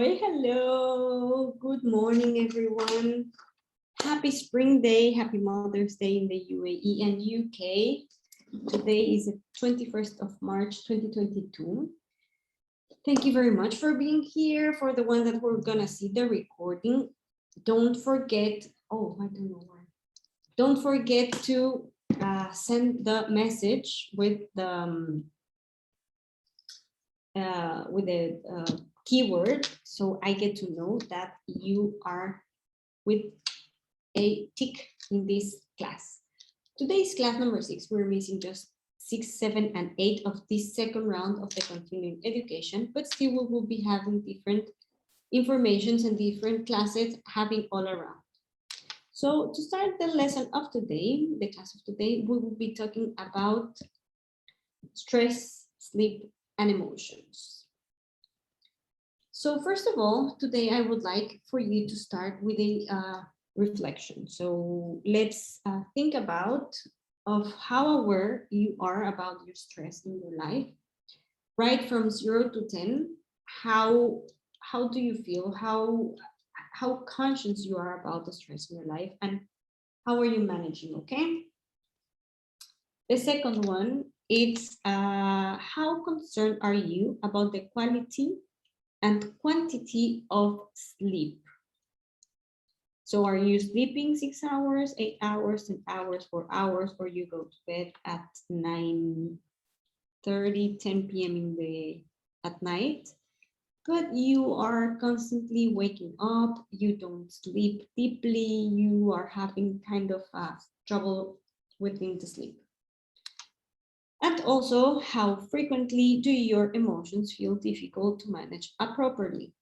Hello. Good morning, everyone. Happy Spring Day, happy Mother's Day in the UAE and UK. Today is the 21st of March, 2022. Thank you very much for being here. For the one that we're gonna see the recording, don't forget, oh, I don't know why. Don't forget to send the message with the keyword, so I get to know that you are with a tick in this class. Today's class number 6. We're missing just 6, 7, and 8 of this second round of the continuing education, but still we will be having different informations and different classes having all around. So to start the lesson of today, the class of today, we will be talking about stress, sleep, and emotions. So first of all, today I would like for you to start with a reflection. So let's think about of how aware you are about your stress in your life. Right from 0 to 10, how do you feel? How conscious you are about the stress in your life, and how are you managing? Okay. The second one, it's how concerned are you about the quality and quantity of sleep? So are you sleeping 6 hours, 8 hours, 10 hours, 4 hours, or you go to bed at 9:30, 10 p.m. at night? But you are constantly waking up, you don't sleep deeply, you are having kind of trouble within the sleep. And also, how frequently do your emotions feel difficult to manage appropriately?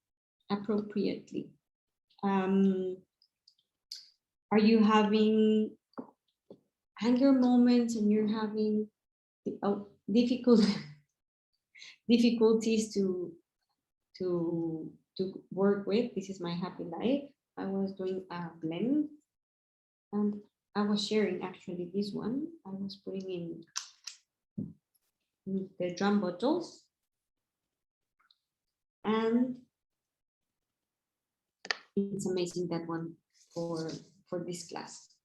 Are you having anger moments and you're having difficulties to work with? This is my happy life. I was doing a blend and I was sharing actually this one. I was putting in the drum bottles and it's amazing, that one for this class.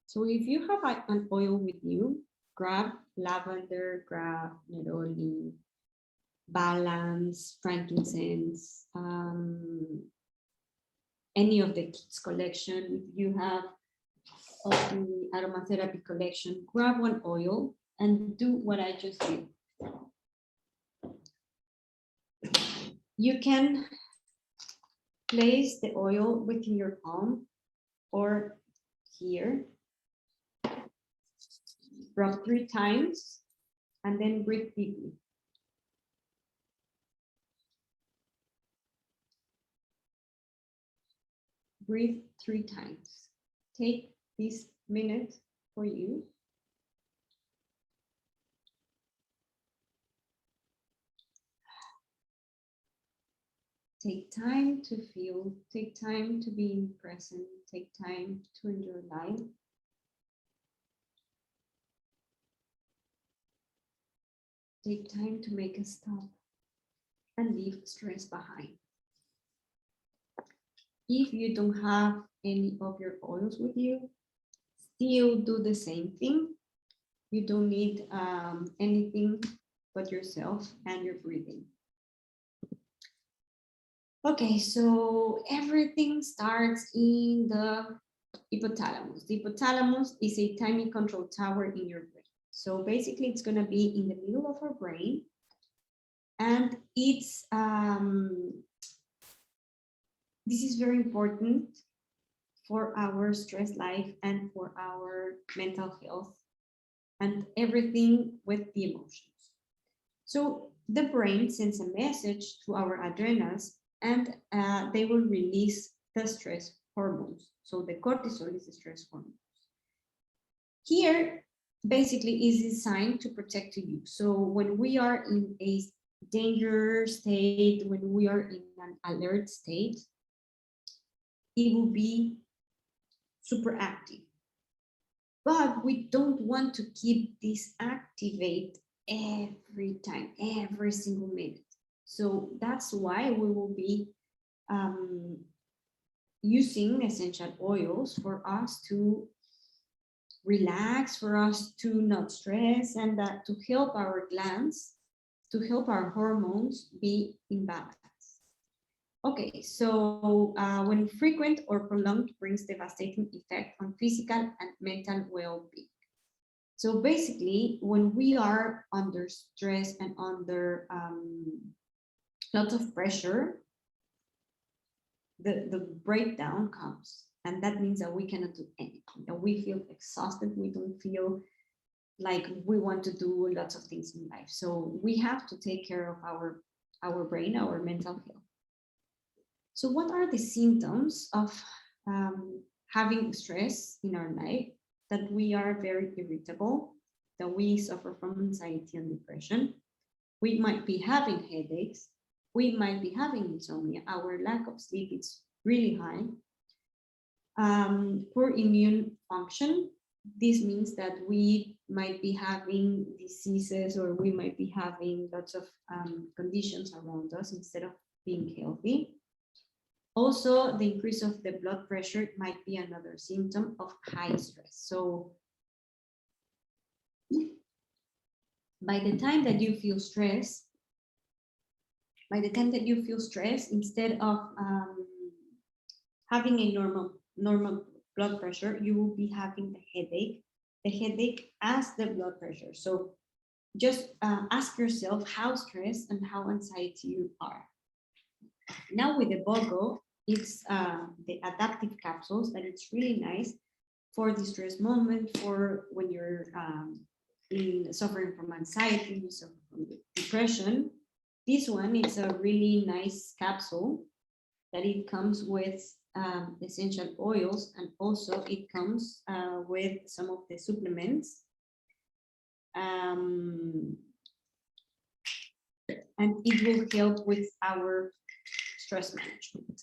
So if you have an oil with you, grab lavender, grab neroli, balance, frankincense, any of the kids collection. If you have of the aromatherapy collection, grab one oil and do what I just did. You can place the oil within your palm or here. Rub 3 times and then breathe deeply. Breathe 3 times. Take this minute for you. Take time to feel, take time to be in present, take time to enjoy life. Take time to make a stop and leave stress behind. If you don't have any of your oils with you, still do the same thing. You don't need anything but yourself and your breathing. Okay, so everything starts in the hypothalamus. The hypothalamus is a tiny control tower in your brain. So basically it's gonna be in the middle of our brain, and it's this is very important for our stress life and for our mental health and everything with the emotions. So the brain sends a message to our adrenals, and they will release the stress hormones. So the cortisol is the stress hormone. Here, basically, is designed to protect you. So when we are in a danger state, when we are in an alert state, it will be super active. but we don't want to keep this activate every time, every single minute. So that's why we will be using essential oils for us to relax, for us to not stress, and that to help our glands, to help our hormones be in balance. Okay, so when frequent or prolonged brings devastating effect on physical and mental well-being. So basically, when we are under stress and under lots of pressure, the breakdown comes. And that means that we cannot do anything, that we feel exhausted, we don't feel like we want to do lots of things in life. So we have to take care of our brain, our mental health. So what are the symptoms of having stress in our life? That we are very irritable, that we suffer from anxiety and depression. We might be having headaches. We might be having insomnia. Our lack of sleep is really high. Poor immune function. This means that we might be having diseases, or we might be having lots of conditions around us instead of being healthy. Also, the increase of the blood pressure might be another symptom of high stress. So by the time that you feel stress, instead of having a normal blood pressure, you will be having the headache as the blood pressure. So just ask yourself how stressed and how anxiety you are. Now with the BOGO, it's the adaptive capsules that it's really nice for the stress moment, for when you're suffering from anxiety, you suffer from depression. This one is a really nice capsule that it comes with essential oils, and also it comes with some of the supplements. And it will help with our stress management.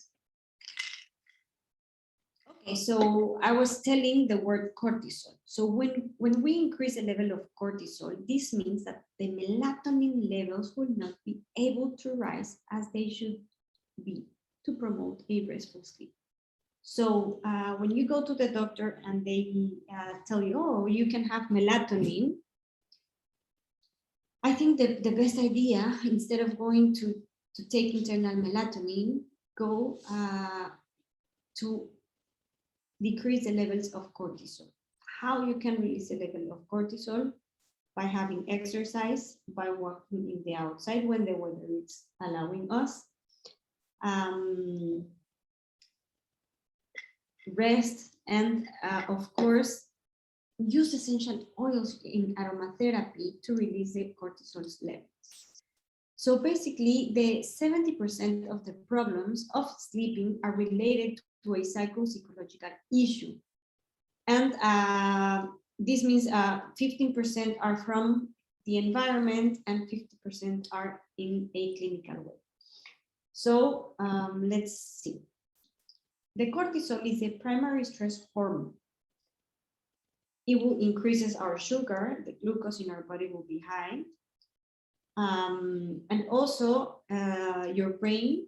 Okay, so I was telling the word cortisol. So when we increase the level of cortisol, this means that the melatonin levels will not be able to rise as they should be to promote a restful sleep. So when you go to the doctor and they tell you, oh, you can have melatonin, I think the best idea, instead of going to take internal melatonin, go to decrease the levels of cortisol. How you can release the level of cortisol? By having exercise, by walking in the outside when the weather is allowing us. Rest, and of course, use essential oils in aromatherapy to release the cortisol levels. So basically, the 70% of the problems of sleeping are related to a psychological issue. And this means 15% are from the environment and 50% are in a clinical way. So let's see. The cortisol is a primary stress hormone. It will increases our sugar, the glucose in our body will be high. And also your brain,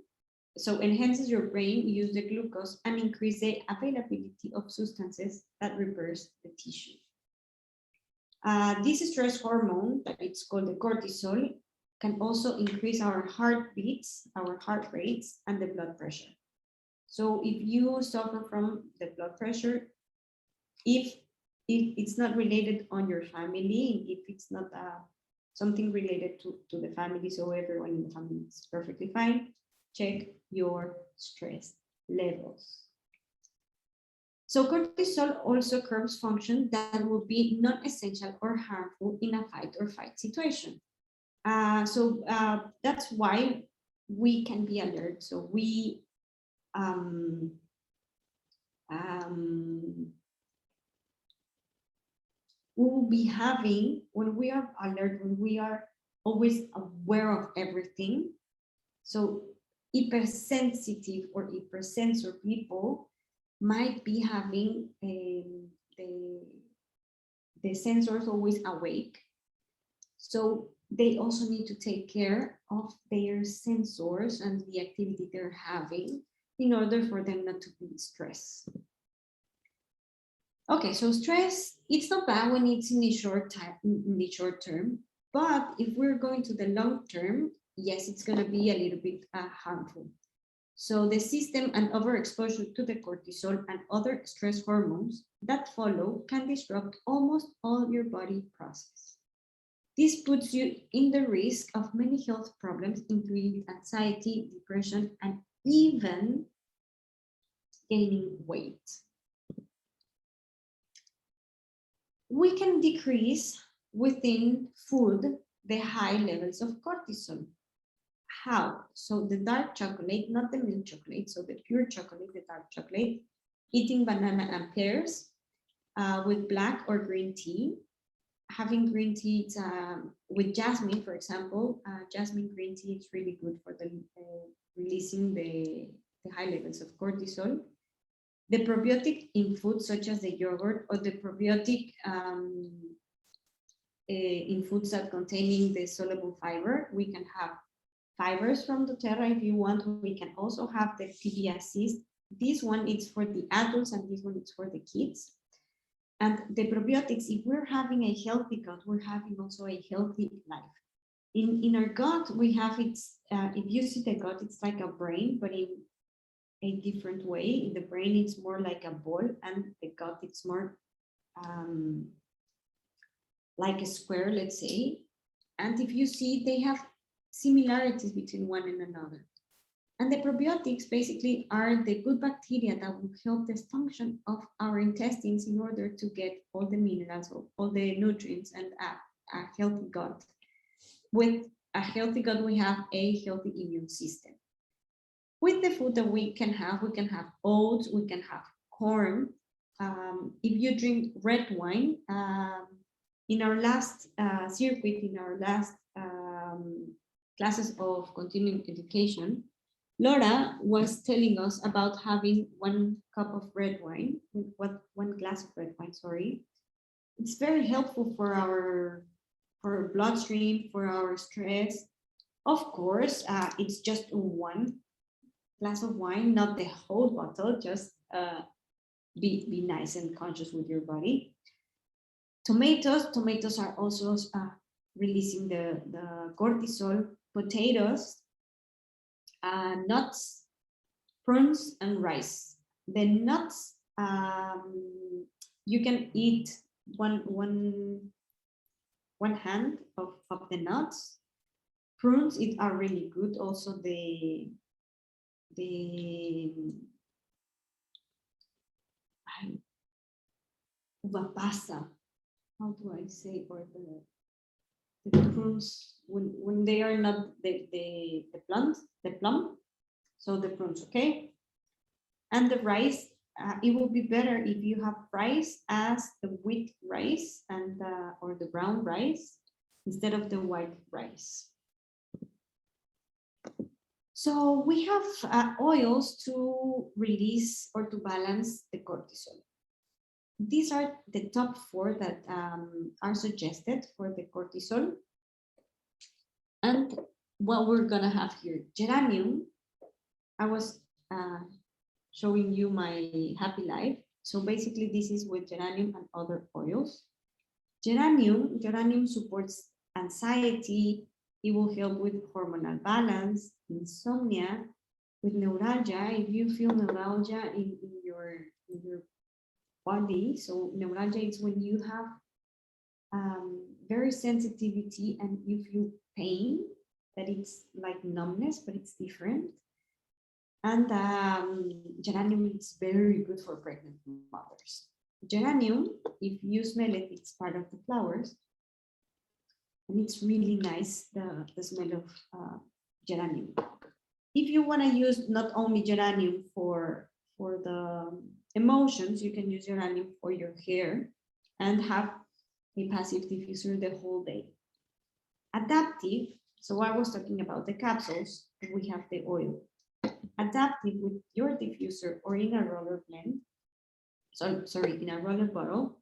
so enhances your brain, use the glucose and increase the availability of substances that repairs the tissue. This stress hormone, that it's called the cortisol, can also increase our heartbeats, our heart rates, and the blood pressure. So if you suffer from the blood pressure, if it's not related on your family, if it's not something related to the family, so everyone in the family is perfectly fine, check your stress levels. So cortisol also curbs function that will be non-essential or harmful in a fight or flight situation. So that's why we can be alert. So we will be having, when we are alert, when we are always aware of everything. So hypersensitive or hypersensor people might be having the the sensors always awake. So they also need to take care of their sensors and the activity they're having in order for them not to be stressed. Okay, so stress, it's not bad when it's in the short term, but if we're going to the long term, yes, it's going to be a little bit harmful. So the system and overexposure to the cortisol and other stress hormones that follow can disrupt almost all your body process. This puts you in the risk of many health problems, including anxiety, depression, and even gaining weight. We can decrease within food the high levels of cortisol. How? So the dark chocolate, not the milk chocolate, so the pure chocolate, the dark chocolate, eating banana and pears with black or green tea, having green tea with jasmine, for example. Jasmine green tea is really good for the releasing the high levels of cortisol. The probiotic in foods such as the yogurt, or the probiotic in foods that containing the soluble fiber. We can have fibers from doTERRA if you want. We can also have the TB Assist. This one is for the adults and this one is for the kids. And the probiotics, if we're having a healthy gut, we're having also a healthy life. In our gut, we have if you see the gut, it's like a brain, but in a different way. In the brain, it's more like a ball, and the gut, it's more like a square, let's say. And if you see, they have similarities between one and another. And the probiotics basically are the good bacteria that will help the function of our intestines in order to get all the minerals, all the nutrients, and a healthy gut. With a healthy gut, we have a healthy immune system. With the food that we can have oats, we can have corn. If you drink red wine, in our last circuit, in our last classes of continuing education, Laura was telling us about having 1 cup of red wine, 1 glass of red wine, sorry. It's very helpful for our bloodstream, for our stress. Of course, it's just 1 glass of wine, not the whole bottle. Just be nice and conscious with your body. Tomatoes are also releasing the cortisol. Potatoes, nuts, prunes, and rice. The nuts, you can eat one hand of the nuts. Prunes are really good. Also the uva passa, how do I say, or the prunes, when they are not the plum, so the prunes, okay? And the rice, it will be better if you have rice as the wheat rice and or the brown rice instead of the white rice. So we have oils to release or to balance the cortisol. These are the top 4 that are suggested for the cortisol. And what we're gonna have here, geranium. I was showing you my happy life. So basically this is with geranium and other oils. Geranium supports anxiety. It will help with hormonal balance, insomnia, with neuralgia. If you feel neuralgia in your body, so neuralgia is when you have very sensitivity and you feel pain, that it's like numbness, but it's different. And geranium is very good for pregnant mothers. Geranium, if you smell it, it's part of the flowers. And it's really nice, the smell of geranium. If you want to use not only geranium for the emotions, you can use geranium for your hair and have a passive diffuser the whole day. Adaptive, so I was talking about the capsules, we have the oil. Adaptive with your diffuser or in a roller blend, in a roller bottle,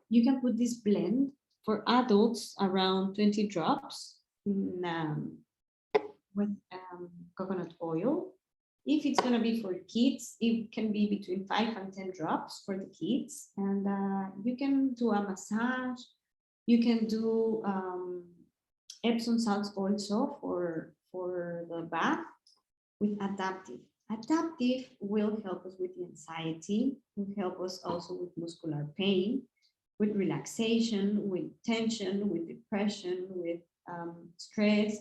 you can put this blend for adults around 20 drops in, with coconut oil. If it's going to be for kids, it can be between 5 and 10 drops for the kids. And you can do a massage. You can do Epsom salts also for the bath with adaptive. Adaptive will help us with the anxiety, will help us also with muscular pain, with relaxation, with tension, with depression, with stress,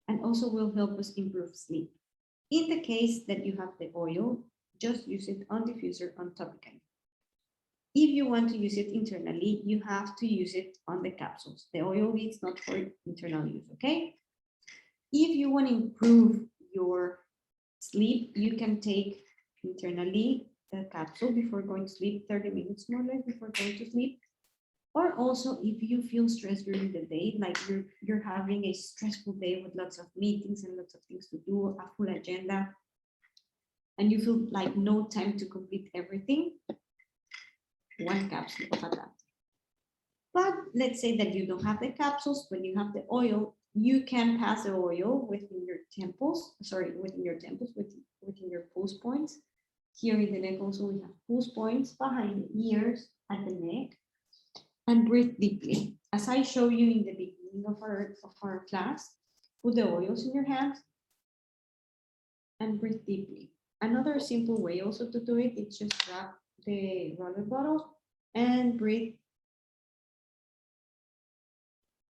and also will help us improve sleep. In the case that you have the oil, just use it on diffuser on topically. If you want to use it internally, you have to use it on the capsules. The oil is not for internal use, okay? If you want to improve your sleep, you can take internally the capsule before going to sleep, 30 minutes more or less before going to sleep. Or also if you feel stressed during the day, like you're having a stressful day with lots of meetings and lots of things to do, a full agenda, and you feel like no time to complete everything, one capsule of Adaptive. But let's say that you don't have the capsules, when you have the oil, you can pass the oil within your temples, within your pulse points. Here in the neck also we have pulse points behind the ears, at the neck, and breathe deeply. As I showed you in the beginning of our class, put the oils in your hands and breathe deeply. Another simple way also to do it is just grab the water bottle and breathe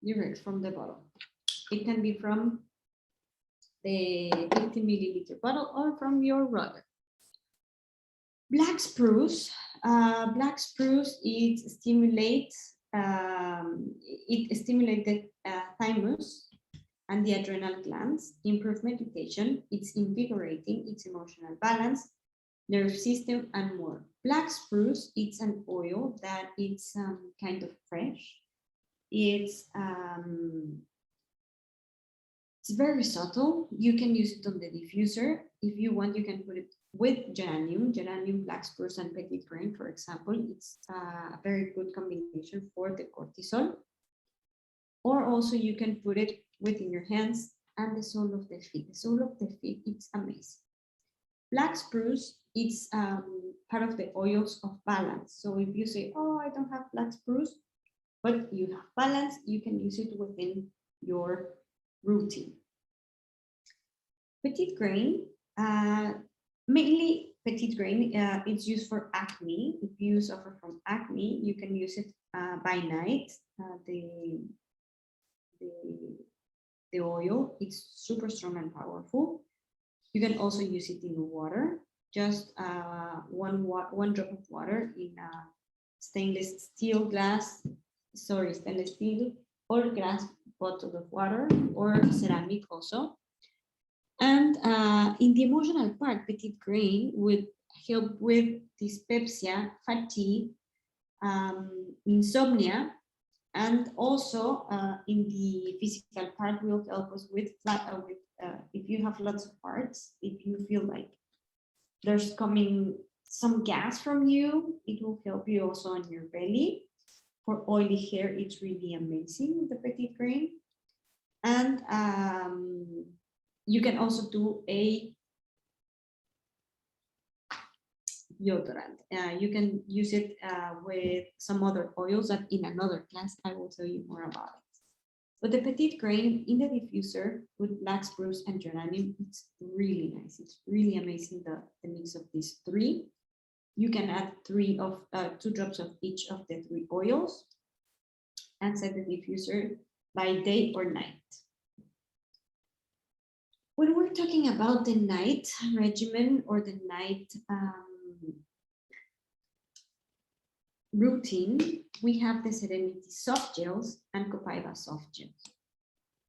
direct from the bottle. It can be from the 50 milliliter bottle or from your rudder. Black spruce. Black spruce, it stimulates the thymus and the adrenal glands, improve meditation, it's invigorating, it's emotional balance, nerve system, and more. Black spruce, it's an oil that it's kind of fresh. It's very subtle. You can use it on the diffuser. If you want, you can put it with geranium, black spruce, and petit grain, for example. It's a very good combination for the cortisol. Or also you can put it within your hands and the sole of the feet. The sole of the feet, it's amazing. Black spruce, it's part of the oils of balance. So if you say, oh, I don't have black spruce, but you have balance, you can use it within your routine. Petit grain, mainly petit grain, it's used for acne. If you suffer from acne, you can use it by night. The oil, it's super strong and powerful. You can also use it in water, just one drop of water in a stainless steel or glass bottle of water, or ceramic also. And in the emotional part, petit grain would help with dyspepsia, fatigue, insomnia, and also in the physical part will help us with if you have lots of parts, if you feel like there's coming some gas from you, it will help you also on your belly. For oily hair, it's really amazing with the petit grain. And you can also do a deodorant. You can use it with some other oils that in another class I will tell you more about it. But the petit grain in the diffuser with black spruce and geranium, it's really nice. It's really amazing, the mix of these three. You can add 2 drops of each of the 3 oils and set the diffuser by day or night. When we're talking about the night regimen or the night routine, we have the Serenity soft gels and Copaiba soft gels.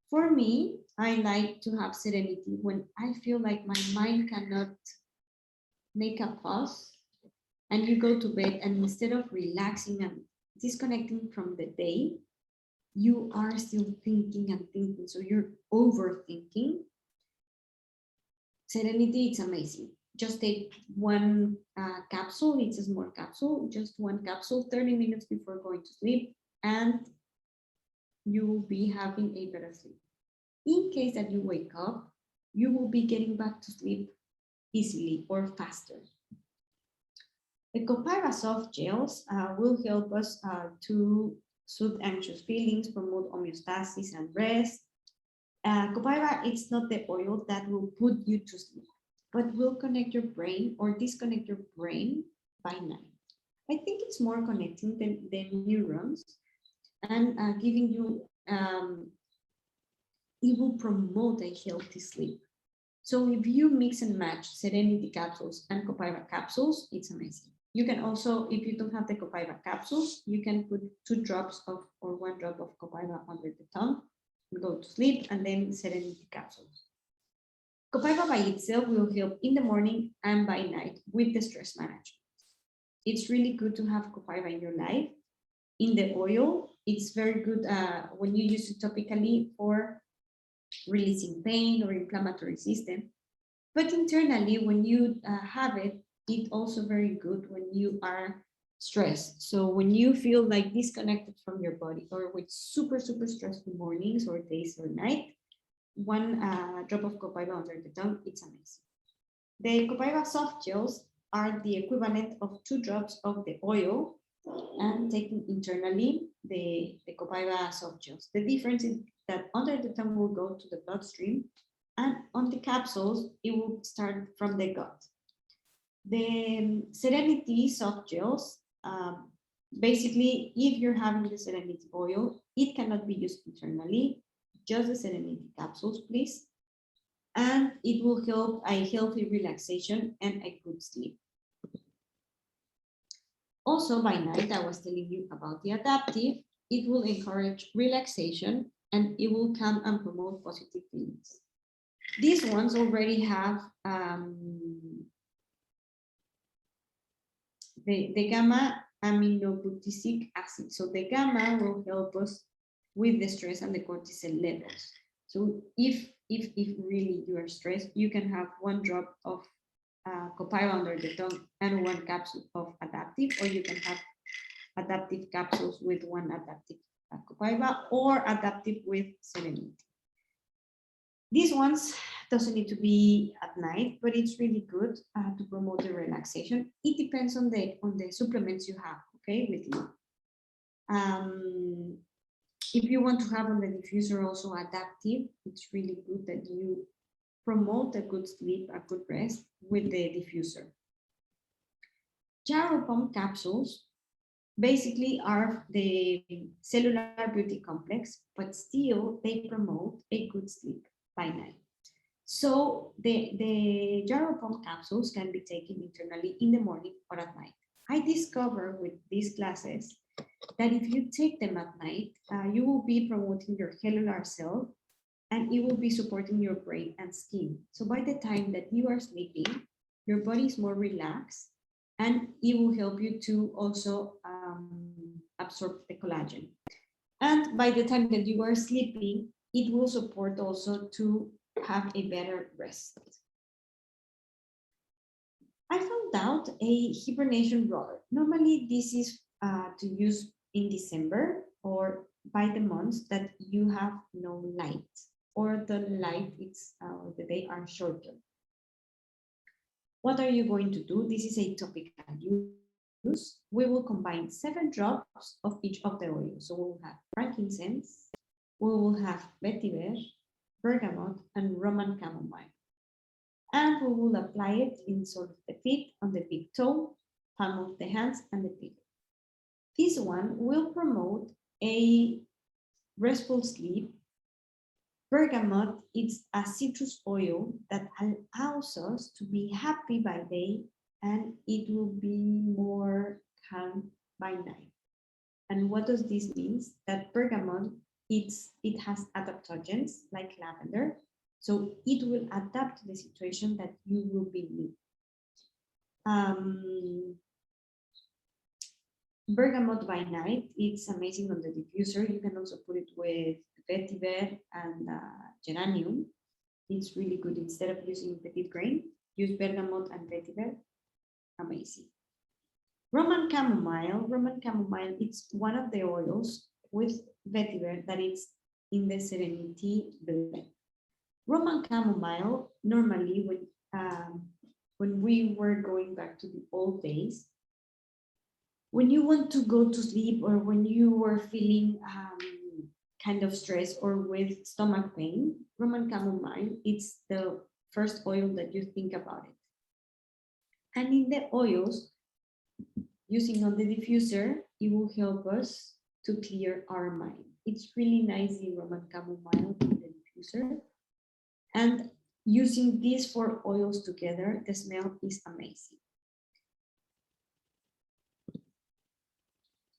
For me, I like to have Serenity when I feel like my mind cannot make a pause, and you go to bed, and instead of relaxing and disconnecting from the day, you are still thinking and thinking, so you're overthinking. Serenity, it's amazing. just take one capsule. It's a small capsule, just one capsule, 30 minutes before going to sleep, and you will be having a better sleep. In case that you wake up, you will be getting back to sleep easily or faster. The Copaiba soft gels will help us to soothe anxious feelings, promote homeostasis and rest. Copaiba is not the oil that will put you to sleep, but will connect your brain or disconnect your brain by night. I think it's more connecting the neurons and giving you, it will promote a healthy sleep. So if you mix and match Serenity capsules and Copaiba capsules, it's amazing. You can also, if you don't have the Copaiba capsules, you can put 2 drops of or 1 drop of Copaiba under the tongue and go to sleep, and then Serenity capsules. Copaiba by itself will help in the morning and by night with the stress management. It's really good to have Copaiba in your life. In the oil, it's very good when you use it topically for releasing pain or inflammatory system. But internally, when you have it, it's also very good when you are stressed. So when you feel like disconnected from your body or with super, super stressful mornings or days or night, 1 drop of Copaiba under the tongue, it's amazing. The Copaiba soft gels are the equivalent of 2 drops of the oil and taking internally the Copaiba soft gels. The difference is that under the tongue will go to the bloodstream, and on the capsules, it will start from the gut. The Serenity soft gels, basically, if you're having the Serenity oil, it cannot be used internally, just the Serenity capsules, please. And it will help a healthy relaxation and a good sleep. Also, by night, I was telling you about the adaptive. It will encourage relaxation and it will calm and promote positive feelings. These ones already have the gamma aminobutyric acid. So the gamma will help us with the stress and the cortisol levels. So if really you are stressed, you can have 1 drop of Copaiba under the tongue and 1 capsule of adaptive, or you can have adaptive capsules with 1 adaptive Copaiba or adaptive with Serenity. These ones doesn't need to be at night, but it's really good to promote the relaxation. It depends on the supplements you have, okay, with you. If you want to have on the diffuser also adaptive, it's really good that you promote a good sleep, a good rest with the diffuser. Jarrow pump capsules basically are the cellular beauty complex, but still they promote a good sleep by night. So the Jarrow pump capsules can be taken internally in the morning or at night. I discovered with these classes that if you take them at night, you will be promoting your cellular cell and it will be supporting your brain and skin. So by the time that you are sleeping, your body is more relaxed and it will help you to also absorb the collagen. And by the time that you are sleeping, it will support also to have a better rest. I found out a hibernation roller. Normally this is to use in December or by the months that you have no light or the light the day are shorter. What are you going to do? This is a topical use. We will combine 7 drops of each of the oils. So we will have frankincense, we will have vetiver, bergamot, and Roman chamomile. And we will apply it in sort of the feet, on the big toe, palm of the hands, and the feet. This one will promote a restful sleep. Bergamot is a citrus oil that allows us to be happy by day and it will be more calm by night. And what does this mean? That bergamot, it has adaptogens like lavender, so it will adapt to the situation that you will be in. Bergamot by night, it's amazing on the diffuser. You can also put it with vetiver and geranium. It's really good instead of using petit grain. use bergamot and vetiver, amazing. Roman chamomile, it's one of the oils with vetiver that is in the Serenity blend. Roman chamomile, normally when we were going back to the old days, when you want to go to sleep or when you were feeling kind of stress or with stomach pain, Roman chamomile, it's the first oil that you think about it. And in the oils, using on the diffuser, it will help us to clear our mind. It's really nice in Roman chamomile in the diffuser. And using these 4 oils together, the smell is amazing.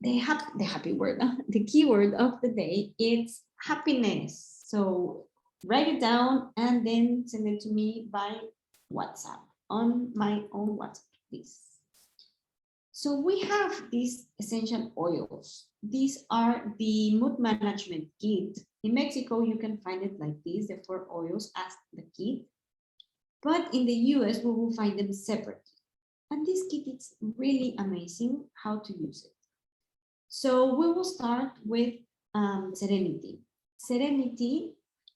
The happy word, the keyword of the day, it's happiness. So write it down and then send it to me by WhatsApp on my own WhatsApp, please. So we have these essential oils. These are the mood management kit. In Mexico, you can find it like this, the 4 oils as the kit. But in the US, we will find them separately. And this kit is really amazing how to use it. So we will start with Serenity. Serenity,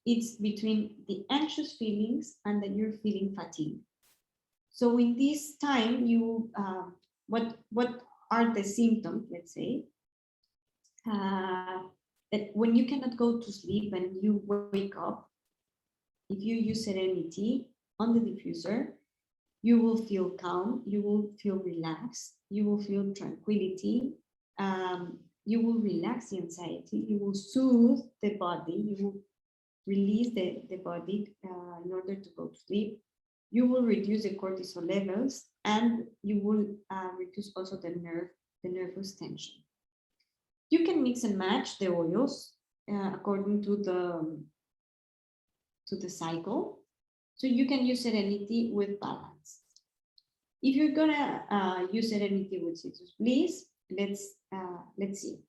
it's between the anxious feelings and that you're feeling fatigue. So in this time, you what are the symptoms, let's say, that when you cannot go to sleep and you wake up, if you use Serenity on the diffuser, you will feel calm, you will feel relaxed, you will feel tranquility, you will relax the anxiety, you will soothe the body, you will release the body in order to go to sleep. You will reduce the cortisol levels and you will reduce also the nervous tension. You can mix and match the oils according to the cycle. So you can use Serenity with Balance. If you're gonna use Serenity with Citrus Bliss, let's see.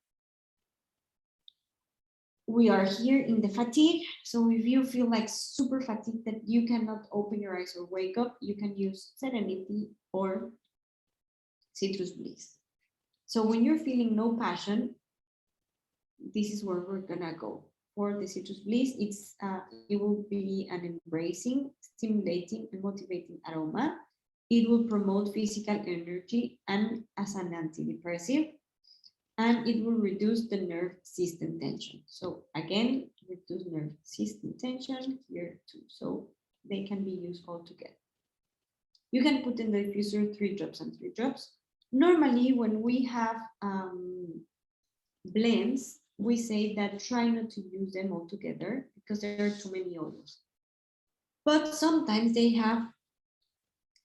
We are here in the fatigue. So if you feel like super fatigued that you cannot open your eyes or wake up, you can use Serenity or Citrus Bliss. So when you're feeling no passion, this is where we're gonna go. For the Citrus Bliss, it will be an embracing, stimulating, and motivating aroma. It will promote physical energy and as an antidepressive, and it will reduce the nerve system tension. So again, reduce nerve system tension here too. So they can be used all together. You can put in the diffuser 3 drops and 3 drops. Normally, when we have blends, we say that try not to use them all together because there are too many oils. But sometimes they have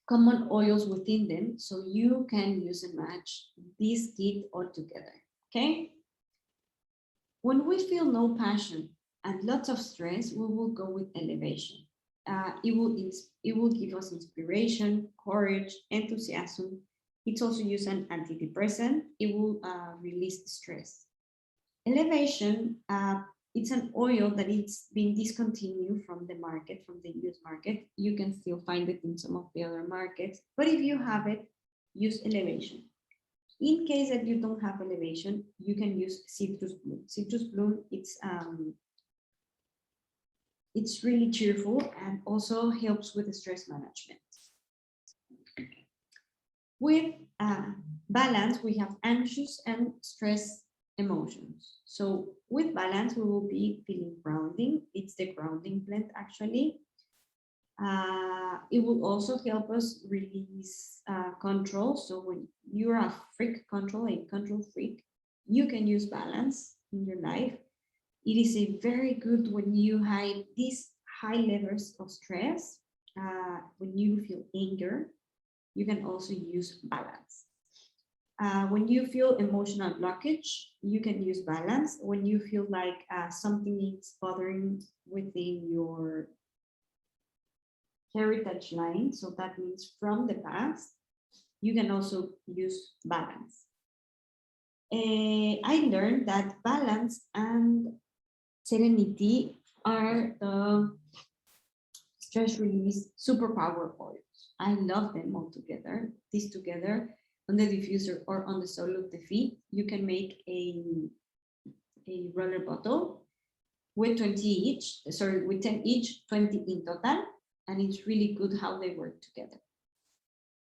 common oils within them, so you can use and match this kit all together, okay? When we feel no passion and lots of stress, we will go with Elevation. It will give us inspiration, courage, enthusiasm. It's also used as an antidepressant. It will release stress. Elevation, it's an oil that it's been discontinued from the market, from the US market. You can still find it in some of the other markets, but if you have it, use Elevation. In case that you don't have Elevation, you can use Citrus Bloom. Citrus Bloom, it's really cheerful and also helps with the stress management. With Balance, we have anxious and stress emotions. So with Balance, we will be feeling grounding. It's the grounding blend actually. It will also help us release control. So when you're a control freak, you can use Balance in your life. It is a very good when you have these high levels of stress, when you feel anger, you can also use Balance. When you feel emotional blockage, you can use Balance. When you feel like something is bothering within your heritage line, so that means from the past, you can also use Balance. I learned that Balance and Serenity are the stress release superpower oils. I love them all together. These together on the diffuser or on the sole of the feet, you can make a roller bottle with 20 each, sorry, with 10 each, 20 in total. And it's really good how they work together.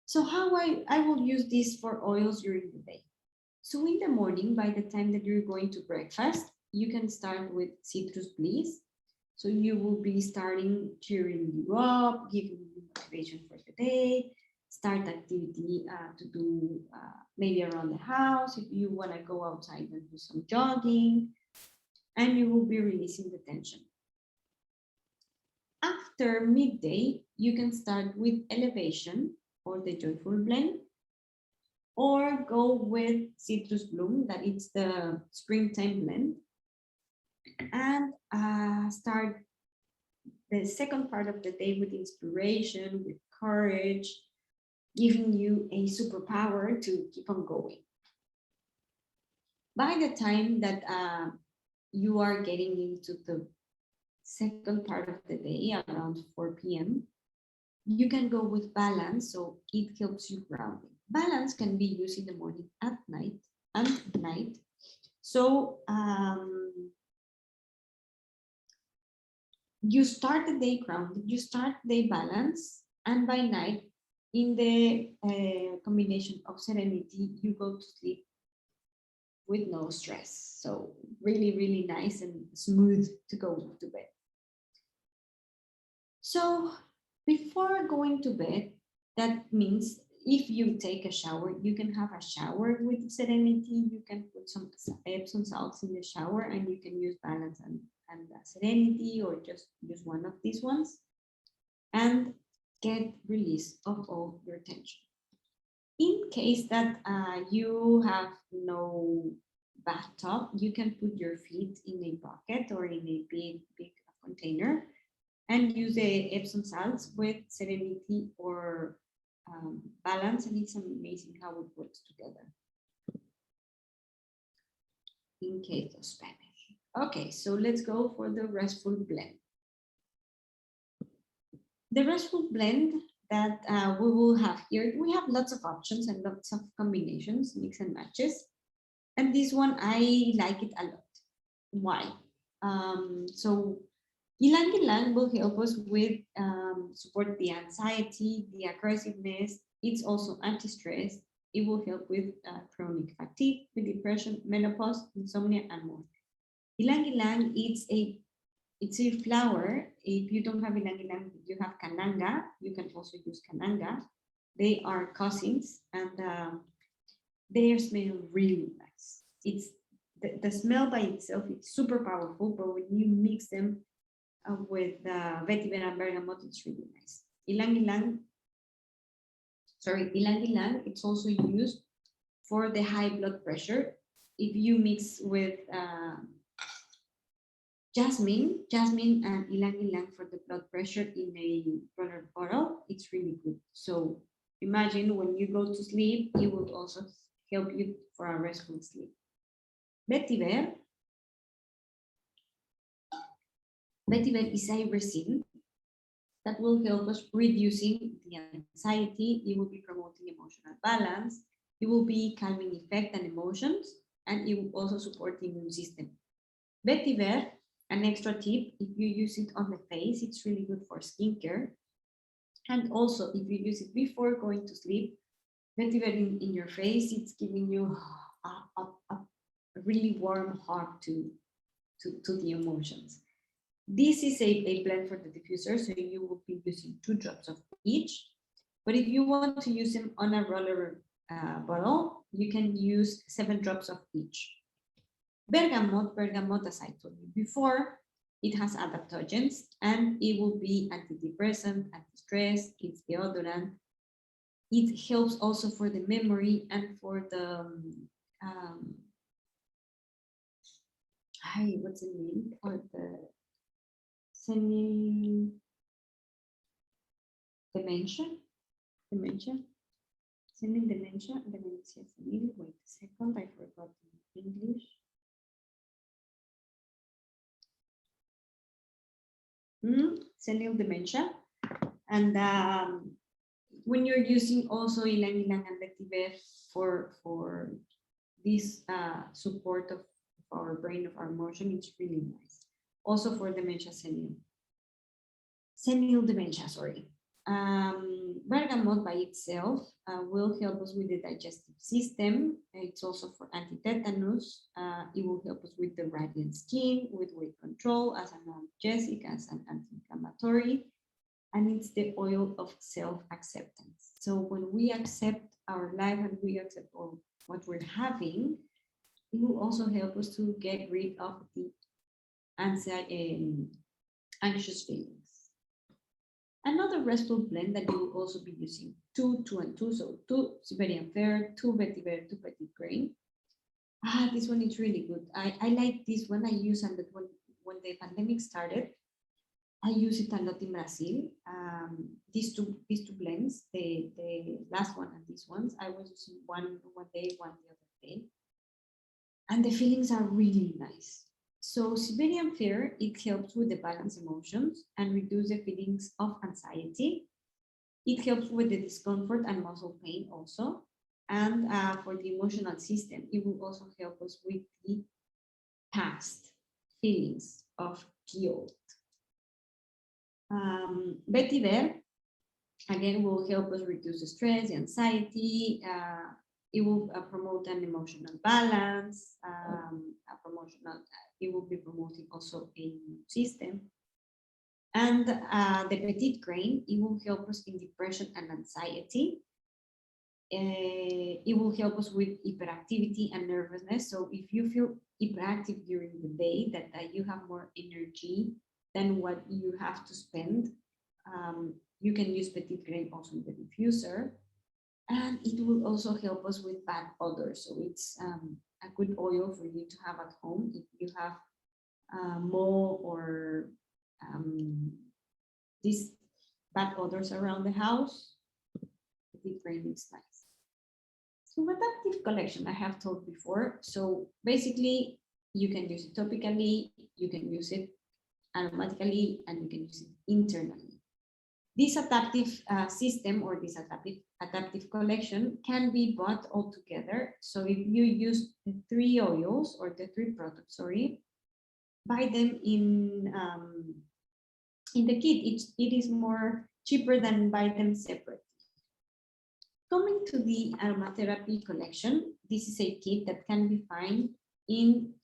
So how I will use this for oils during the day. So in the morning, by the time that you're going to breakfast, you can start with Citrus Bliss. So you will be starting cheering you up, giving you motivation for the day, start activity to do maybe around the house, if you want to go outside and do some jogging, and you will be releasing the tension. After midday, you can start with Elevation or the Joyful Blend, or go with Citrus Bloom, that is the springtime blend, and start the second part of the day with inspiration, with courage, giving you a superpower to keep on going. By the time that you are getting into the second part of the day, around 4 p.m., you can go with Balance, so it helps you grounding. Balance can be used in the morning and night. So you start the day grounded, you start the day balance, and by night, in the combination of Serenity, you go to sleep with no stress. So really, really nice and smooth to go to bed. So before going to bed, that means if you take a shower, you can have a shower with Serenity. You can put some Epsom salts in the shower, and you can use Balance and Serenity, or just use one of these ones, and get release of all your tension. In case that you have no bathtub, you can put your feet in a bucket or in a big container and use the Epsom salts with Serenity or Balance, and it's amazing how it works together. In case of Spanish. Okay, so let's go for the restful blend. The restful blend that we will have here, we have lots of options and lots of combinations, mix and matches. And this one, I like it a lot. Why? So Ylang Ylang will help us with support the anxiety, the aggressiveness. It's also anti-stress. It will help with chronic fatigue, with depression, menopause, insomnia, and more. Ylang Ylang, it's a flower. If you don't have Ylang Ylang, you have Cananga. You can also use Cananga. They are cousins, and they smell really nice. It's the smell by itself, it's super powerful, but when you mix them with vetiver and bergamot, it's really nice. Ylang Ylang, it's also used for the high blood pressure. If you mix with jasmine and Ylang Ylang for the blood pressure in a roller bottle, it's really good. So imagine when you go to sleep, it will also help you for a restful sleep. Vetiver is a resin that will help us reducing the anxiety. It will be promoting emotional balance. It will be calming effect and emotions, and it will also support the immune system. Vetiver, an extra tip, if you use it on the face, it's really good for skincare. And also, if you use it before going to sleep, vetiver in your face, it's giving you a really warm hug to the emotions. This is a blend for the diffuser, so you will be using 2 drops of each. But if you want to use them on a roller bottle, you can use 7 drops of each. Bergamot, as I told you before, it has adaptogens, and it will be antidepressant, anti-stress, it's deodorant. It helps also for the memory and for the what's the name for the senile dementia, senile dementia, senile, wait a second, I forgot in English. Senile dementia, and when you're using also Ilang Ilang and Vetiver for this support of our brain, of our emotion, it's really nice. Also for dementia senile dementia, sorry. Bergamot by itself will help us with the digestive system. It's also for anti-tetanus. It will help us with the radiant skin, with weight control, as an analgesic, as an anti-inflammatory. And it's the oil of self-acceptance. So when we accept our life and we accept all what we're having, it will also help us to get rid of the anxious feelings. Another restful blend that you will also be using 2, 2, and 2. So 2 Siberian Fair, 2 Vetiver, 2 Petit Grain. This one is really good. I like this one. I use it when the pandemic started. I use it a lot in Brazil. These two blends, the last one and these ones, I was using one day, one the other day. And the feelings are really nice. So Siberian Fair, it helps with the balance emotions and reduce the feelings of anxiety. It helps with the discomfort and muscle pain also. And for the emotional system, it will also help us with the past feelings of guilt. Vetiver, again, will help us reduce the stress, the anxiety. It will promote an emotional balance, it will be promoting also a system. And the Petit Grain, it will help us in depression and anxiety. It will help us with hyperactivity and nervousness. So if you feel hyperactive during the day, that you have more energy than what you have to spend, you can use Petit Grain also in the diffuser. And it will also help us with bad odors. So it's a good oil for you to have at home if you have mold or these bad odors around the house. Petit Grain is nice. So adaptive collection, I have told before. So basically, you can use it topically, you can use it aromatically, and you can use it internally. This adaptive system or this adaptive collection can be bought all together. So if you use the 3 oils or the 3 products, sorry, buy them in the kit. It is more cheaper than buy them separately. Coming to the aromatherapy collection, this is a kit that can be found in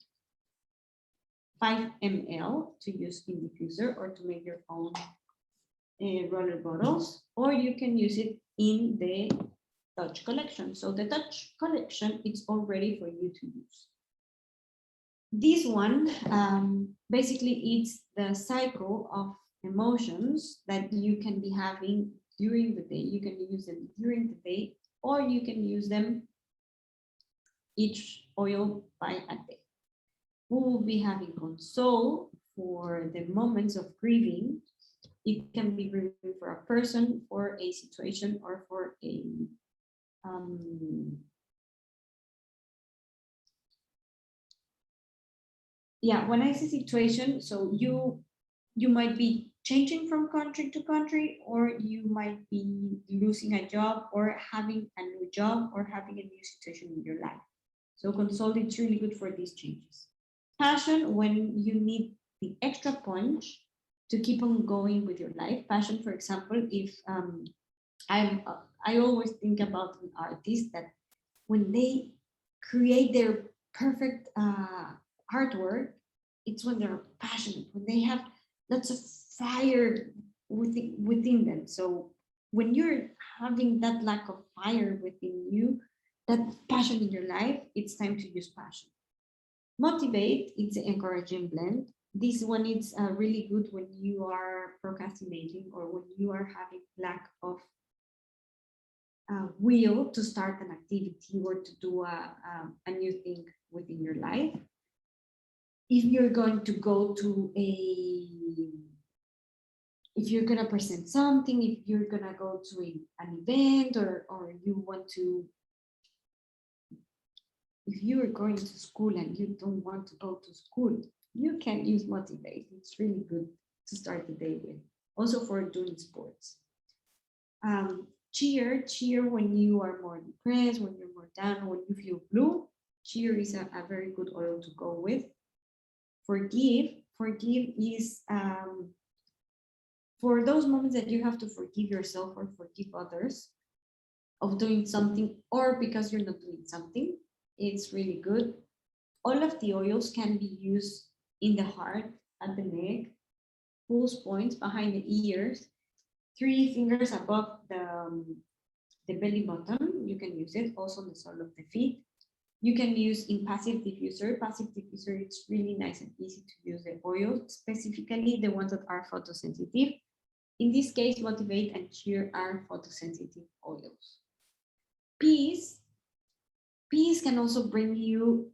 5 ml to use in diffuser or to make your own roller bottles, or you can use it in the Touch collection. So the Touch collection is all ready for you to use. This one, basically it's the cycle of emotions that you can be having during the day. You can use them during the day, or you can use them each oil by a day. We will be having console for the moments of grieving. It can be grieving for a person, for a situation, or for a when I say situation, so you might be changing from country to country, or you might be losing a job, or having a new job, or having a new situation in your life. So console is really good for these changes. Passion, when you need the extra punch to keep on going with your life. Passion, for example, if I always think about an artist that when they create their perfect artwork, it's when they're passionate, when they have lots of fire within them. So when you're having that lack of fire within you, that passion in your life, it's time to use passion. Motivate, it's an encouraging blend. This one is really good when you are procrastinating or when you are having lack of will to start an activity or to do a new thing within your life. If you're going to go to if you're going to present something, if you're going to go to an event, or you want to, if you are going to school and you don't want to go to school, you can use Motivate. It's really good to start the day with. Also for doing sports. Cheer when you are more depressed, when you're more down, when you feel blue. Cheer is a very good oil to go with. Forgive is for those moments that you have to forgive yourself or forgive others of doing something or because you're not doing something. It's really good. All of the oils can be used in the heart, at the neck, pulse points, behind the ears, 3 fingers above the belly button. You can use it also on the sole of the feet. You can use in passive diffuser. Passive diffuser, it's really nice and easy to use the oils, specifically the ones that are photosensitive. In this case, Motivate and Cheer are photosensitive oils. Peace can also bring you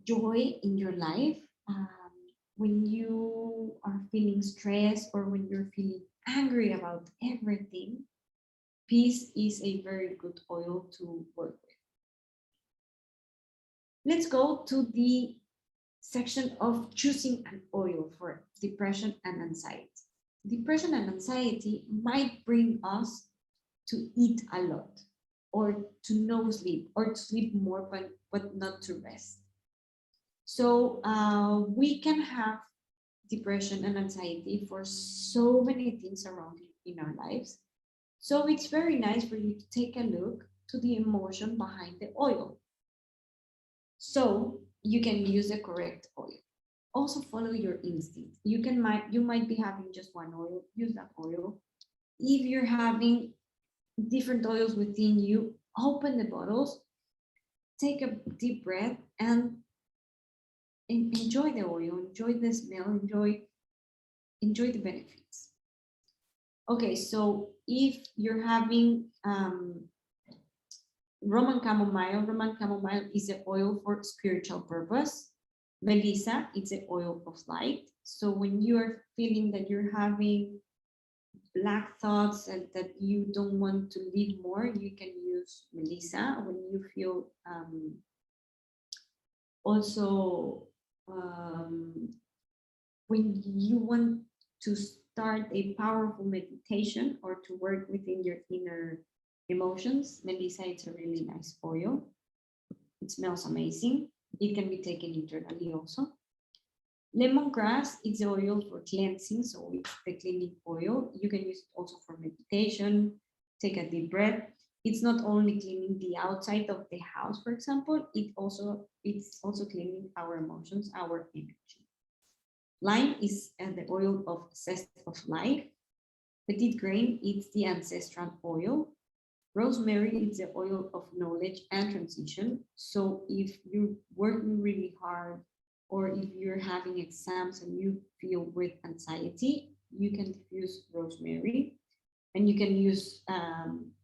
joy in your life. When you are feeling stressed or when you're feeling angry about everything, peace is a very good oil to work with. Let's go to the section of choosing an oil for depression and anxiety. Depression and anxiety might bring us to eat a lot or to no sleep or to sleep more but not to rest. So we can have depression and anxiety for so many things around in our lives. So it's very nice for you to take a look to the emotion behind the oil. So you can use the correct oil. Also follow your instinct. You might be having just one oil, use that oil. If you're having different oils within you, open the bottles, take a deep breath and enjoy the oil, enjoy the smell, enjoy the benefits. Okay, so if you're having Roman chamomile is an oil for spiritual purpose. Melissa, it's an oil of light. So when you are feeling that you're having black thoughts and that you don't want to live more, you can use Melissa. When you feel also when you want to start a powerful meditation or to work within your inner emotions, Melissa, it's a really nice oil. It smells amazing. It can be taken internally also. Lemongrass is the oil for cleansing, so it's the cleaning oil. You can use it also for meditation. Take a deep breath. It's not only cleaning the outside of the house, for example, it's also cleaning our emotions, our energy. Lime is the oil of zest of life. Petit grain is the ancestral oil. Rosemary is the oil of knowledge and transition. So if you're working really hard or if you're having exams and you feel with anxiety, you can use rosemary. And you can use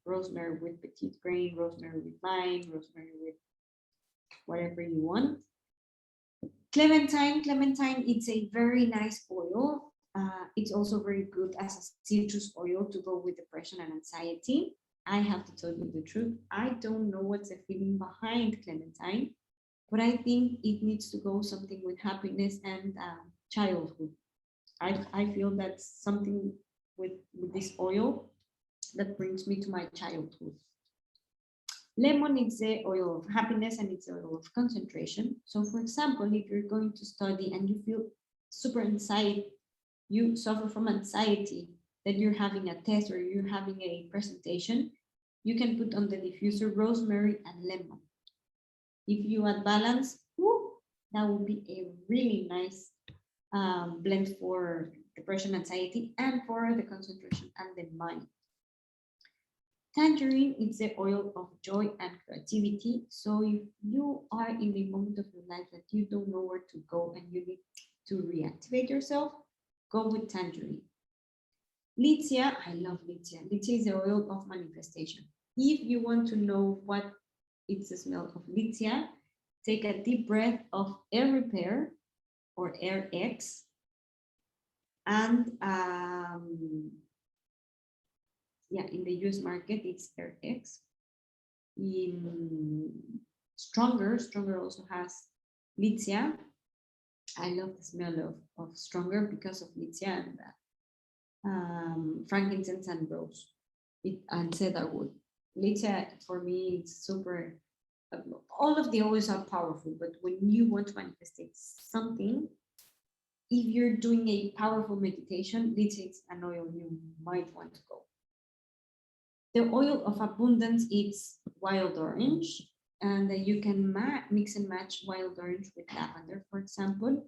rosemary with petit grain, rosemary with lime, rosemary with whatever you want. Clementine, it's a very nice oil. It's also very good as a citrus oil to go with depression and anxiety. I have to tell you the truth. I don't know what's the feeling behind clementine, but I think it needs to go something with happiness and childhood. I feel that's something with this oil that brings me to my childhood. Lemon is the oil of happiness and it's the oil of concentration. So for example, if you're going to study and you feel super anxiety, you suffer from anxiety that you're having a test or you're having a presentation, you can put on the diffuser rosemary and lemon. If you add balance, that would be a really nice blend for depression, anxiety, and for the concentration and the mind. Tangerine is the oil of joy and creativity. So if you are in the moment of your life that you don't know where to go and you need to reactivate yourself, go with tangerine. Lychee, I love lychee. Lychee is the oil of manifestation. If you want to know what is the smell of lychee, take a deep breath of air repair or air X and in the US market, it's air X. In Stronger also has lychee. I love the smell of Stronger because of lychee and frankincense and rose. and cedarwood. Lychee, for me, it's super, all of the oils are powerful, but when you want to manifest something, if you're doing a powerful meditation, lychee is an oil you might want to go. The oil of abundance is wild orange, and you can mix and match wild orange with lavender, for example.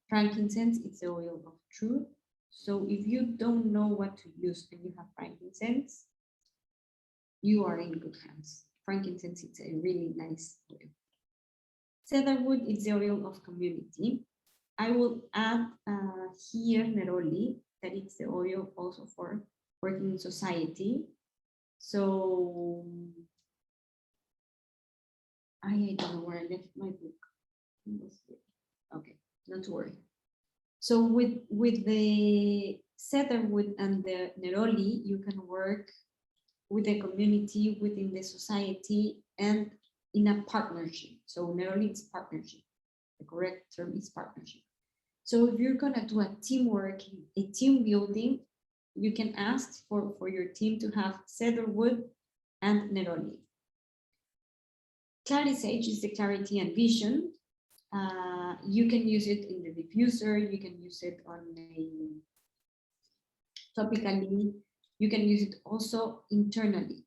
Frankincense is the oil of truth. So if you don't know what to use and you have frankincense, you are in good hands. Frankincense is a really nice oil. Cedarwood is the oil of community. I will add here neroli, that it's the oil also for working in society. So I don't know where I left my book. Okay, not to worry. So with the cedarwood and the neroli, you can work with the community, within the society, and in a partnership. So neroli is partnership. The correct term is partnership. So if you're gonna do a teamwork, a team building, you can ask for your team to have cedarwood and neroli. Clary sage is the clarity and vision. You can use it in the diffuser, you can use it on a topically, you can use it also internally.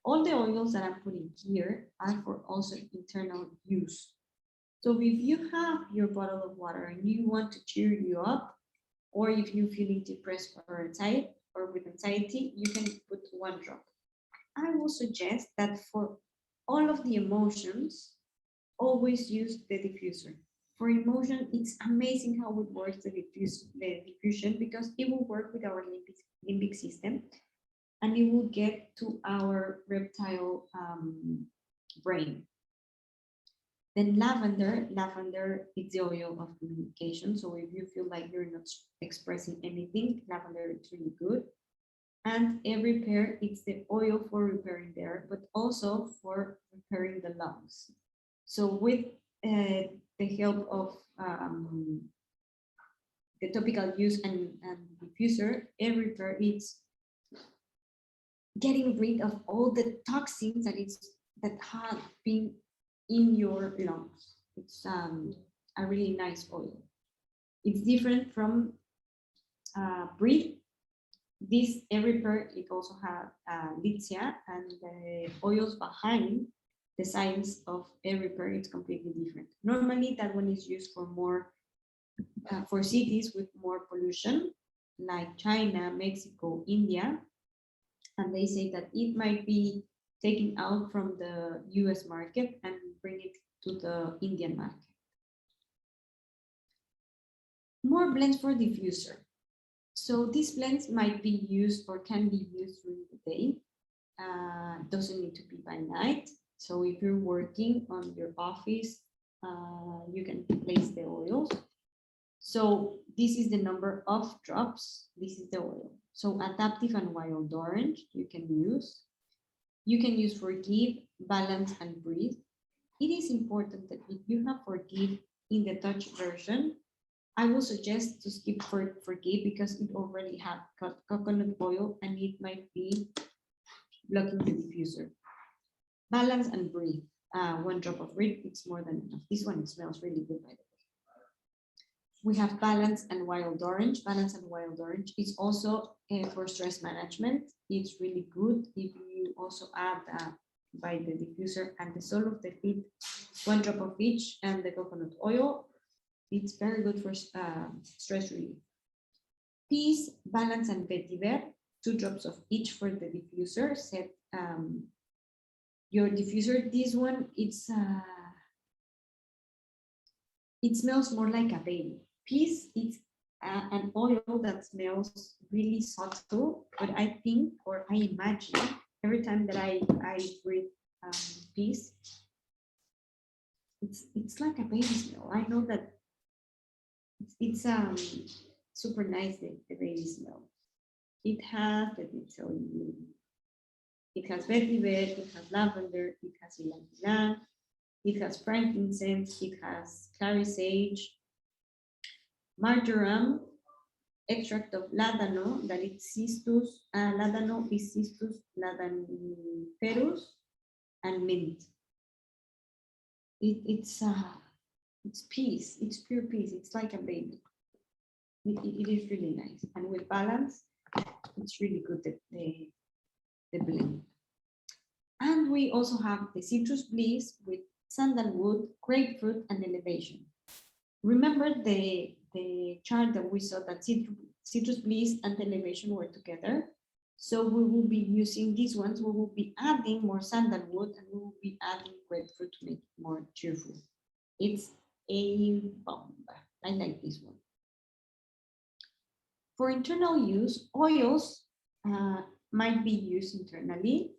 All the oils that I'm putting here are for also internal use. So if you have your bottle of water and you want to cheer you up, or if you're feeling depressed or with anxiety, you can put 1 drop. I will suggest that for all of the emotions, always use the diffuser. For emotion, it's amazing how it works, the diffusion, because it will work with our limbic system, and it will get to our reptile brain. Then lavender is the oil of communication. So if you feel like you're not expressing anything, lavender is really good. And every pair, it's the oil for repairing the air, but also for repairing the lungs. So with the help of the topical use and diffuser, every pair is getting rid of all the toxins that have been in your lungs. It's a really nice oil. It's different from Breathe. This every pair, it also has Lychee, and the oils behind the science of every pair, it's completely different. Normally that one is used for more for cities with more pollution, like China, Mexico, India, and they say that it might be taken out from the US market and bring it to the Indian market. More blends for diffuser. So these blends might be used or can be used during the day. Doesn't need to be by night. So if you're working on your office, you can place the oils. So this is the number of drops. This is the oil. So adaptive and wild orange you can use. You can use forgive, balance, and breathe. It is important that if you have forgive in the Dutch version, I will suggest to skip forgive because it already has coconut oil and it might be blocking the diffuser. Balance and breathe. 1 drop of breathe, it's more than enough. This one smells really good, by the way. We have balance and wild orange. Balance and wild orange is also for stress management. It's really good if you also add by the diffuser and the sole of the feet, 1 drop of each, and the coconut oil. It's very good for stress relief. Peace, balance, and vetiver, 2 drops of each for the diffuser. Set your diffuser. This one, it smells more like a baby. Peace is an oil that smells really subtle, but I think, or I imagine, every time that I breathe peace, it's like a baby smell. I know that it's super nice, the baby smell. It has, let me tell you, it has vetiver, it has lavender, it has ylang ylang, it has frankincense, it has clary sage, marjoram, extract of ladano, that it's cistus, ladano is cistus ladaniferus, and mint. It's peace, it's pure peace, it's like a baby. It is really nice. And with balance, it's really good, the blend. And we also have the citrus bliss with sandalwood, grapefruit, and elevation. Remember the chart that we saw that citrus bliss and elevation were together. So we will be using these ones. We will be adding more sandalwood and we will be adding grapefruit to make it more cheerful. It's a bomb. I like this one. For internal use, oils might be used internally,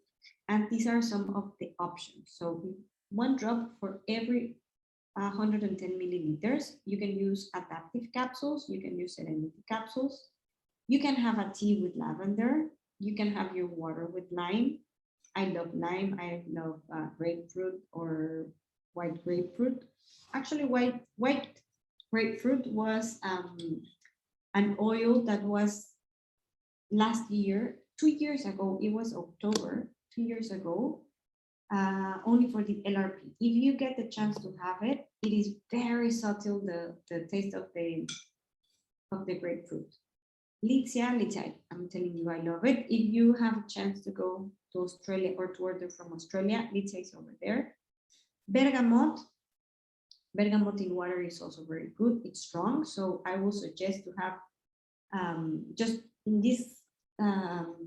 and these are some of the options. So 1 drop for every 110 milliliters. You can use adaptive capsules. You can use serenity capsules. You can have a tea with lavender. You can have your water with lime. I love lime. I love grapefruit or white grapefruit. Actually, white grapefruit was an oil that was last year, 2 years ago. It was October, 2 years ago. Only for the LRP. If you get the chance to have it, it is very subtle, the taste of the grapefruit. Litsea, I'm telling you, I love it. If you have a chance to go to Australia or to order from Australia, Litsea is over there. Bergamot in water is also very good. It's strong, so I will suggest to have just in this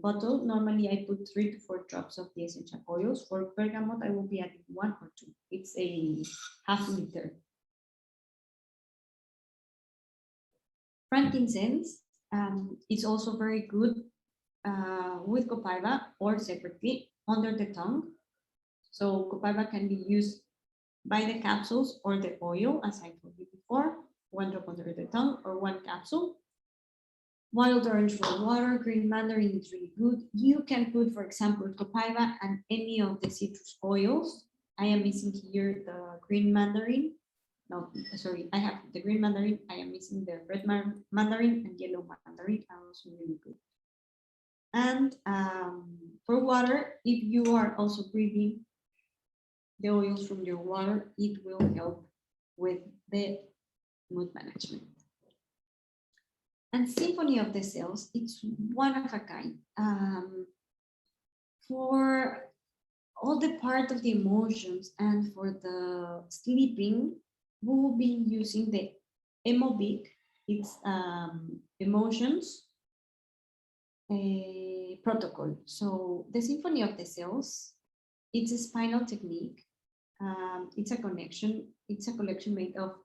bottle, normally I put 3 to 4 drops of the essential oils. For bergamot, I will be adding 1 or 2. It's a half liter. Frankincense is also very good with copaiba or separately under the tongue. So copaiba can be used by the capsules or the oil, as I told you before, 1 drop under the tongue or 1 capsule. Wild orange for water, green mandarin is really good. You can put, for example, copaiba and any of the citrus oils. I am missing here the green mandarin. No, sorry, I have the green mandarin. I am missing the red mandarin and yellow mandarin are also really good. And for water, if you are also breathing the oils from your water, it will help with the mood management. And Symphony of the Cells, it's one of a kind. For all the part of the emotions and for the sleeping, we will be using the EMOBIC, it's emotions protocol. So the Symphony of the Cells, it's a spinal technique. It's a collection made of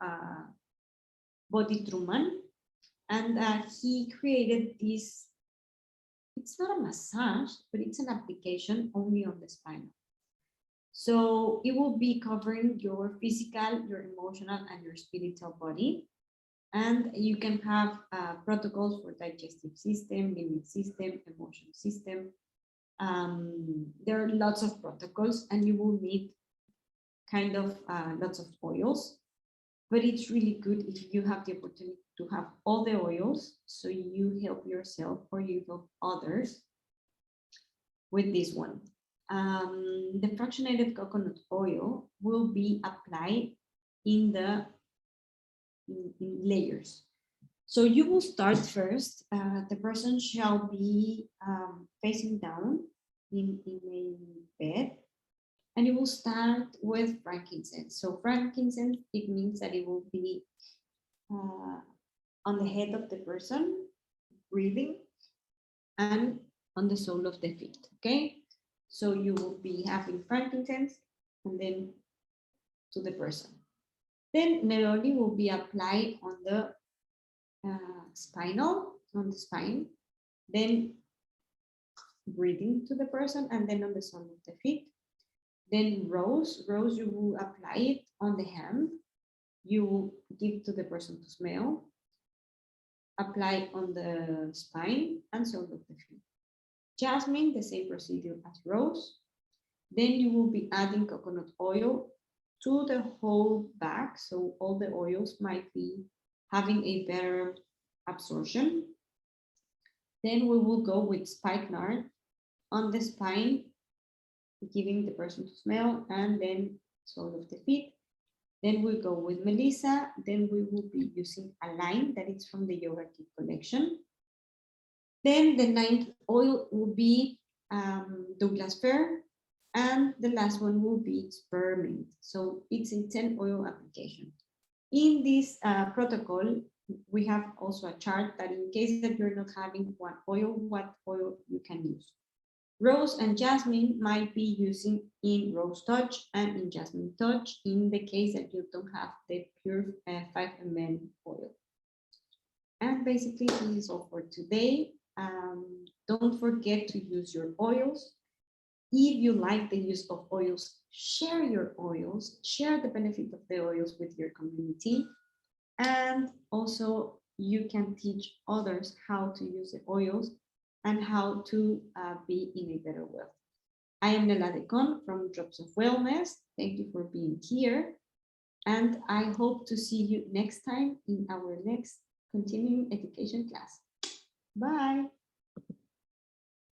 Bodhi Truman. And he created this, it's not a massage, but it's an application only on the spine. So it will be covering your physical, your emotional, and your spiritual body. And you can have protocols for digestive system, limbic system, emotion system. There are lots of protocols and you will need kind of lots of oils. But it's really good if you have the opportunity to have all the oils, so you help yourself or you help others with this one. The fractionated coconut oil will be applied in layers. So you will start first, the person shall be facing down in a bed. And you will start with frankincense. So frankincense, it means that it will be on the head of the person, breathing, and on the sole of the feet, okay? So you will be having frankincense and then to the person. Then neroli will be applied on the on the spine, then breathing to the person, and then on the sole of the feet. Then rose, you will apply it on the hand. You will give to the person to smell, apply on the spine and sole of the feet. Jasmine, the same procedure as rose. Then you will be adding coconut oil to the whole bag. So all the oils might be having a better absorption. Then we will go with spikenard on the spine, giving the person to smell, and then sole of the feet. Then we go with Melissa. Then we will be using a line that is from the Yoga Kit collection. Then the 9th oil will be Douglas fir, and the last one will be spearmint. So it's in 10 oil application. In this protocol, we have also a chart that in case that you're not having one oil, what oil you can use. Rose and jasmine might be using in Rose Touch and in Jasmine Touch in the case that you don't have the pure 5 ml oil. And basically this is all for today. Don't forget to use your oils. If you like the use of oils, share your oils, share the benefit of the oils with your community. And also you can teach others how to use the oils and how to be in a better world. I am Nela Decon from Drops of Wellness. Thank you for being here. And I hope to see you next time in our next continuing education class. Bye.